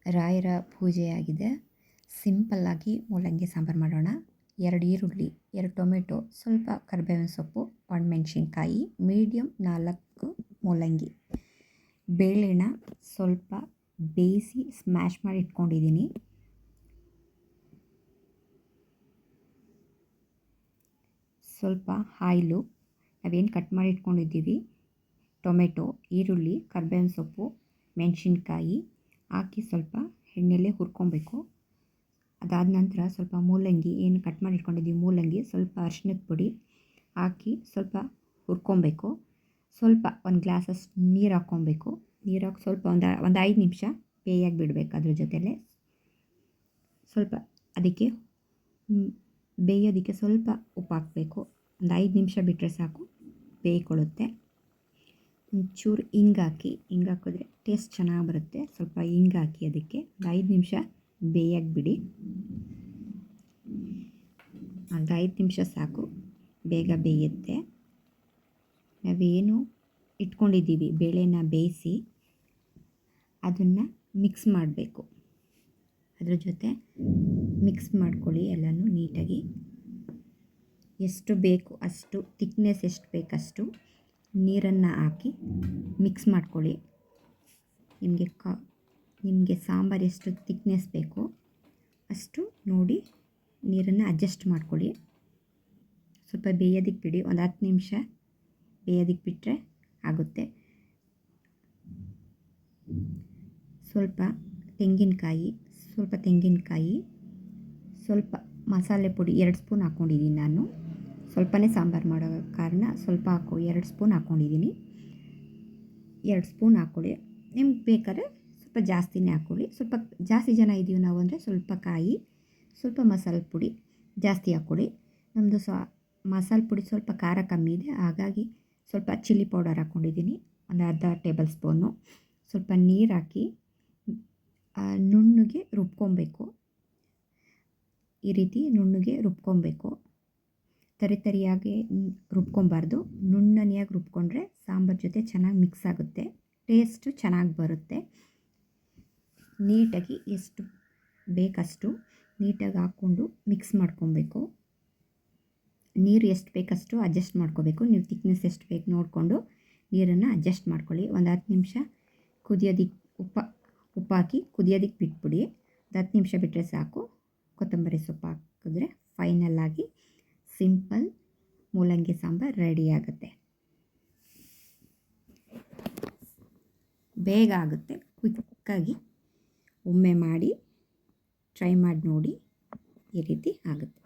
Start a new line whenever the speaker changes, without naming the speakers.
ರಾಯರ ಪೂಜೆಯಾಗಿದೆ. ಸಿಂಪಲ್ಲಾಗಿ ಮೂಲಂಗಿ ಸಾಂಬಾರು ಮಾಡೋಣ. 2 ಈರುಳ್ಳಿ, 2 ಟೊಮೆಟೊ, ಸ್ವಲ್ಪ ಕರಿಬೇವಿನ ಸೊಪ್ಪು, ಒಣಮೆಣ್ಸಿನ್ಕಾಯಿ, ಮೀಡಿಯಮ್ 4 ಮೂಲಂಗಿ, ಬೇಳೆನ ಸ್ವಲ್ಪ ಬೇಯಿಸಿ ಸ್ಮ್ಯಾಶ್ ಮಾಡಿ ಇಟ್ಕೊಂಡಿದ್ದೀನಿ. ಸ್ವಲ್ಪ ಆಯಿಲು, ನಾವೇನು ಕಟ್ ಮಾಡಿ ಇಟ್ಕೊಂಡಿದ್ದೀವಿ ಟೊಮೆಟೊ, ಈರುಳ್ಳಿ, ಕರಿಬೇವಿನ ಸೊಪ್ಪು, ಮೆಣಸಿನ್ಕಾಯಿ ಹಾಕಿ ಸ್ವಲ್ಪ ಎಣ್ಣೆಲೇ ಹುರ್ಕೊಬೇಕು. ಅದಾದ ನಂತರ ಸ್ವಲ್ಪ ಮೂಲಂಗಿ ಏನು ಕಟ್ ಮಾಡಿ ಇಟ್ಕೊಂಡಿದ್ದೀವಿ ಮೂಲಂಗಿ, ಸ್ವಲ್ಪ ಅರಿಶಿಣದ ಪುಡಿ ಹಾಕಿ ಸ್ವಲ್ಪ ಹುರ್ಕೊಬೇಕು. ಸ್ವಲ್ಪ ಒಂದು ಗ್ಲಾಸಷ್ಟು ನೀರು ಹಾಕ್ಕೊಬೇಕು. ನೀರು ಹಾಕಿ ಸ್ವಲ್ಪ ಒಂದು 5 ನಿಮಿಷ ಬೇಯಾಗಿ ಬಿಡಬೇಕು. ಅದ್ರ ಜೊತೆಲೇ ಸ್ವಲ್ಪ ಅದಕ್ಕೆ ಬೇಯೋದಕ್ಕೆ ಸ್ವಲ್ಪ ಉಪ್ಪು ಹಾಕಬೇಕು. ಒಂದು 5 ನಿಮಿಷ ಬಿಟ್ಟರೆ ಸಾಕು, ಬೇಯ್ಕೊಳ್ಳುತ್ತೆ. ಒಂಚೂರು ಹಿಂಗಾಕಿ, ಹಾಕಿದ್ರೆ ಟೇಸ್ಟ್ ಚೆನ್ನಾಗಿ ಬರುತ್ತೆ. ಸ್ವಲ್ಪ ಹಿಂಗಾಕಿ ಅದಕ್ಕೆ ಒಂದು 5 ನಿಮಿಷ ಬೇಯಕ್ಕೆ ಬಿಡಿ. ಒಂದು 5 ನಿಮಿಷ ಸಾಕು, ಬೇಗ ಬೇಯುತ್ತೆ. ನಾವೇನು ಇಟ್ಕೊಂಡಿದ್ದೀವಿ ಬೇಳೆನ ಬೇಯಿಸಿ ಅದನ್ನು ಮಿಕ್ಸ್ ಮಾಡಬೇಕು. ಅದ್ರ ಜೊತೆ ಮಿಕ್ಸ್ ಮಾಡ್ಕೊಳ್ಳಿ ಎಲ್ಲನೂ ನೀಟಾಗಿ. ಎಷ್ಟು ಬೇಕು ಅಷ್ಟು ತಿಕ್ನೆಸ್ ಎಷ್ಟು ಬೇಕಷ್ಟು ನೀರನ್ನು ಹಾಕಿ ಮಿಕ್ಸ್ ಮಾಡ್ಕೊಳ್ಳಿ. ನಿಮಗೆ ಸಾಂಬಾರು ಎಷ್ಟು ತಿಕ್ನೆಸ್ ಬೇಕೋ ಅಷ್ಟು ನೋಡಿ ನೀರನ್ನು ಅಡ್ಜಸ್ಟ್ ಮಾಡ್ಕೊಳ್ಳಿ. ಸ್ವಲ್ಪ ಬೇಯೋದಕ್ಕೆ ಬಿಡಿ. ಒಂದು 10 ನಿಮಿಷ ಬೇಯೋದಕ್ಕೆ ಬಿಟ್ಟರೆ ಆಗುತ್ತೆ. ಸ್ವಲ್ಪ ತೆಂಗಿನಕಾಯಿ, ಸ್ವಲ್ಪ ಮಸಾಲೆ ಪುಡಿ 2 ಸ್ಪೂನ್ ಹಾಕ್ಕೊಂಡಿದ್ದೀನಿ ನಾನು. ಸ್ವಲ್ಪನೇ ಸಾಂಬಾರು ಮಾಡೋ ಕಾರಣ ಸ್ವಲ್ಪ 2 ಸ್ಪೂನ್ ಹಾಕ್ಕೊಂಡಿದ್ದೀನಿ. 2 ಸ್ಪೂನ್ ಹಾಕ್ಕೊಳ್ಳಿ. ನಿಮ್ಗೆ ಬೇಕಾದ್ರೆ ಸ್ವಲ್ಪ ಜಾಸ್ತಿನೇ ಹಾಕ್ಕೊಳ್ಳಿ. ಸ್ವಲ್ಪ ಜಾಸ್ತಿ ಜನ ಇದ್ದೀವಿ ನಾವು ಅಂದರೆ ಸ್ವಲ್ಪ ಕಾಯಿ, ಸ್ವಲ್ಪ ಮಸಾಲೆ ಪುಡಿ ಜಾಸ್ತಿ ಹಾಕ್ಕೊಳ್ಳಿ. ನಮ್ಮದು ಮಸಾಲೆ ಪುಡಿ ಸ್ವಲ್ಪ ಖಾರ ಕಮ್ಮಿ ಇದೆ, ಹಾಗಾಗಿ ಸ್ವಲ್ಪ ಚಿಲ್ಲಿ ಪೌಡರ್ ಹಾಕ್ಕೊಂಡಿದ್ದೀನಿ, ಒಂದು ಅರ್ಧ ಟೇಬಲ್ ಸ್ಪೂನು. ಸ್ವಲ್ಪ ನೀರು ಹಾಕಿ ನುಣ್ಣಗೆ ರುಬ್ಕೊಬೇಕು. ಈ ರೀತಿ ನುಣ್ಣಗೆ ರುಬ್ಕೊಬೇಕು. ತರಿಯಾಗಿ ರುಬ್ಕೊಬಾರ್ದು, ನುಣ್ಣನೆಯಾಗಿ ರುಬ್ಕೊಂಡ್ರೆ ಸಾಂಬಾರು ಜೊತೆ ಚೆನ್ನಾಗಿ ಮಿಕ್ಸ್ ಆಗುತ್ತೆ, ಟೇಸ್ಟು ಚೆನ್ನಾಗಿ ಬರುತ್ತೆ. ನೀಟಾಗಿ ಎಷ್ಟು ಬೇಕಷ್ಟು ನೀಟಾಗಿ ಹಾಕ್ಕೊಂಡು ಮಿಕ್ಸ್ ಮಾಡ್ಕೊಬೇಕು. ನೀರು ಎಷ್ಟು ಬೇಕಷ್ಟು ಅಡ್ಜಸ್ಟ್ ಮಾಡ್ಕೋಬೇಕು. ನೀವು ತಿಕ್ನೆಸ್ ಎಷ್ಟು ಬೇಕು ನೋಡಿಕೊಂಡು ನೀರನ್ನು ಅಡ್ಜಸ್ಟ್ ಮಾಡ್ಕೊಳ್ಳಿ. ಒಂದು 10 ನಿಮಿಷ ಕುದಿಯೋದಕ್ಕೆ ಉಪ್ಪು ಹಾಕಿ ಕುದಿಯೋದಕ್ಕೆ ಬಿಟ್ಬಿಡಿ. ಒಂದು 10 ನಿಮಿಷ ಬಿಟ್ಟರೆ ಸಾಕು. ಕೊತ್ತಂಬರಿ ಸೊಪ್ಪು ಹಾಕಿದ್ರೆ ಫೈನಲ್ಲಾಗಿ ಸಿಂಪಲ್ ಮೂಲಂಗಿ ಸಾಂಬಾರು ರೆಡಿ ಆಗುತ್ತೆ. ಬೇಗ ಆಗುತ್ತೆ, ಕ್ವಿಕ್ಕಾಗಿ. ಒಮ್ಮೆ ಮಾಡಿ ಟ್ರೈ ಮಾಡಿ ನೋಡಿ, ಈ ರೀತಿ ಆಗುತ್ತೆ.